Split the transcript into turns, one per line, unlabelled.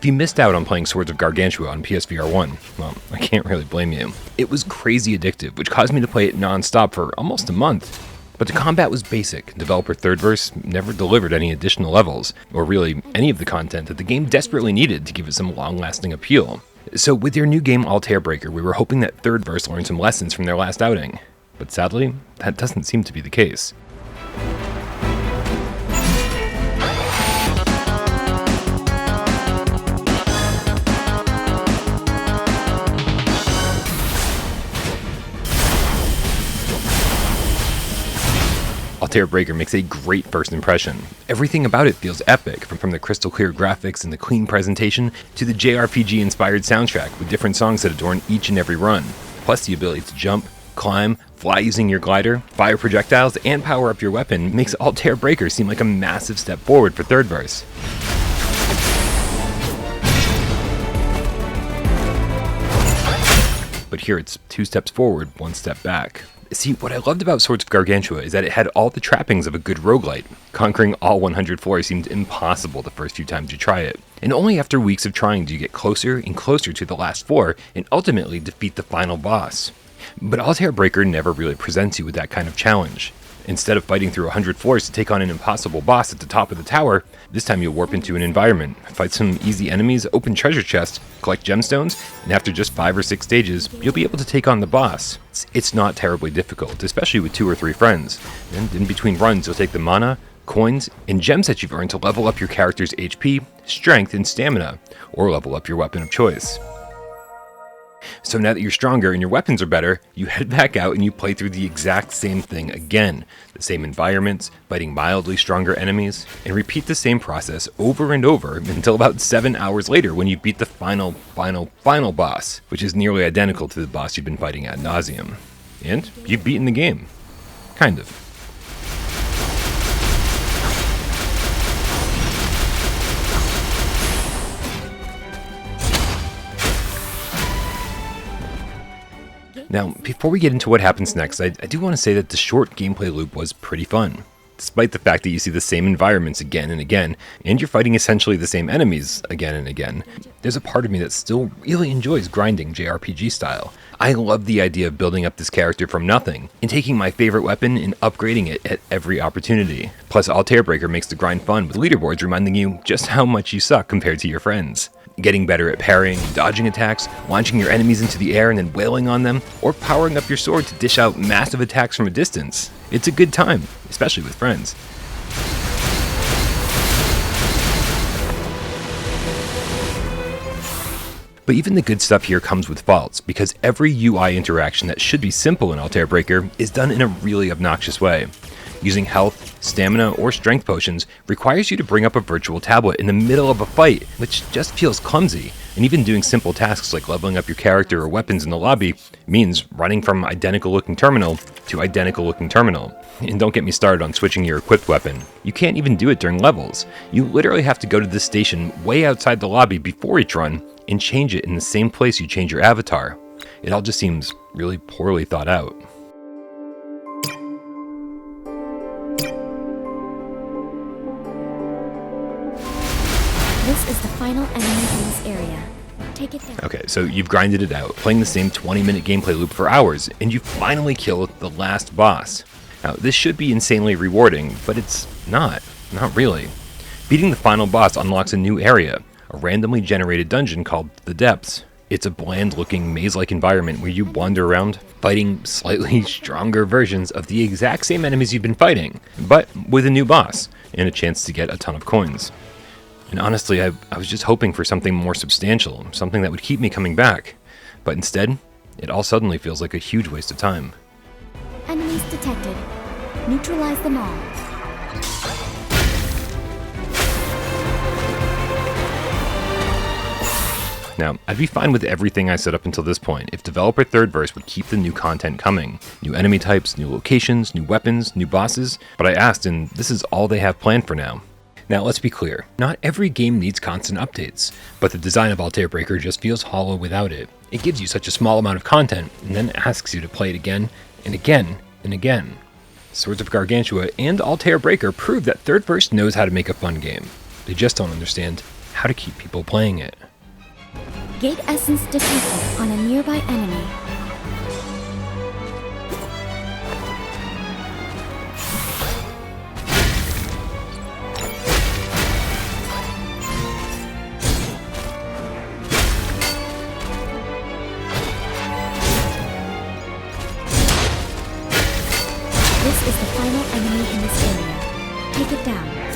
If you missed out on playing Swords of Gargantua on PSVR1, well, I can't really blame you. It was crazy addictive, which caused me to play it non-stop for almost a month. But the combat was basic. Developer Thirdverse never delivered any additional levels, or really any of the content that the game desperately needed to give it some long-lasting appeal. So with their new game Altair, we were hoping that Thirdverse learned some lessons from their last outing. But sadly, that doesn't seem to be the case. Altair makes a great first impression. Everything about it feels epic, from the crystal clear graphics and the clean presentation to the JRPG-inspired soundtrack with different songs that adorn each and every run, plus the ability to jump, climb, fly using your glider, fire projectiles, and power up your weapon makes Altair seem like a massive step forward for Thirdverse. But here it's 2 steps forward, 1 step back. See, what I loved about Swords of Gargantua is that it had all the trappings of a good roguelite. Conquering all 100 floors seemed impossible the first few times you try it, and only after weeks of trying do you get closer and closer to the last floor and ultimately defeat the final boss. But Altair never really presents you with that kind of challenge. Instead of fighting through 100 floors to take on an impossible boss at the top of the tower, this time you'll warp into an environment, fight some easy enemies, open treasure chests, collect gemstones, and after just 5 or 6 stages, you'll be able to take on the boss. It's not terribly difficult, especially with 2 or 3 friends. And in between runs, you'll take the mana, coins, and gems that you've earned to level up your character's HP, strength, and stamina, or level up your weapon of choice. So now that you're stronger and your weapons are better, you head back out and you play through the exact same thing again. The same environments, fighting mildly stronger enemies, and repeat the same process over and over until about 7 hours later when you beat the final boss, which is nearly identical to the boss you've been fighting ad nauseum. And you've beaten the game. Kind of. Now, before we get into what happens next, I do want to say that the short gameplay loop was pretty fun. Despite the fact that you see the same environments again and again, and you're fighting essentially the same enemies again and again, there's a part of me that still really enjoys grinding JRPG style. I love the idea of building up this character from nothing, and taking my favorite weapon and upgrading it at every opportunity. Plus, Altair makes the grind fun, with leaderboards reminding you just how much you suck compared to your friends. Getting better at parrying, dodging attacks, launching your enemies into the air and then wailing on them, or powering up your sword to dish out massive attacks from a distance. It's a good time, especially with friends. But even the good stuff here comes with faults, because every UI interaction that should be simple in Altair is done in a really obnoxious way. Using health, stamina, or strength potions requires you to bring up a virtual tablet in the middle of a fight, which just feels clumsy. And even doing simple tasks like leveling up your character or weapons in the lobby means running from identical-looking terminal to identical-looking terminal. And don't get me started on switching your equipped weapon. You can't even do it during levels. You literally have to go to this station way outside the lobby before each run and change it in the same place you change your avatar. It all just seems really poorly thought out.
This is the final enemy in this area. Take it down.
Okay, so you've grinded it out, playing the same 20-minute gameplay loop for hours, and you finally killed the last boss. Now, this should be insanely rewarding, but it's not really. Beating the final boss unlocks a new area, a randomly generated dungeon called The Depths. It's a bland-looking maze-like environment where you wander around, fighting slightly stronger versions of the exact same enemies you've been fighting, but with a new boss, and a chance to get a ton of coins. And honestly, I was just hoping for something more substantial, something that would keep me coming back. But instead, it all suddenly feels like a huge waste of time.
Enemies detected. Neutralize them all.
Now, I'd be fine with everything I said up until this point if developer Thirdverse would keep the new content coming. New enemy types, new locations, new weapons, new bosses. But I asked, and this is all they have planned for now. Now, let's be clear, not every game needs constant updates, but the design of Altair just feels hollow without it. It gives you such a small amount of content, and then asks you to play it again, and again, and again. Swords of Gargantua and Altair prove that Thirdverse knows how to make a fun game. They just don't understand how to keep people playing it.
Gate essence detected on a nearby enemy. This is the final enemy in this area. Take it down.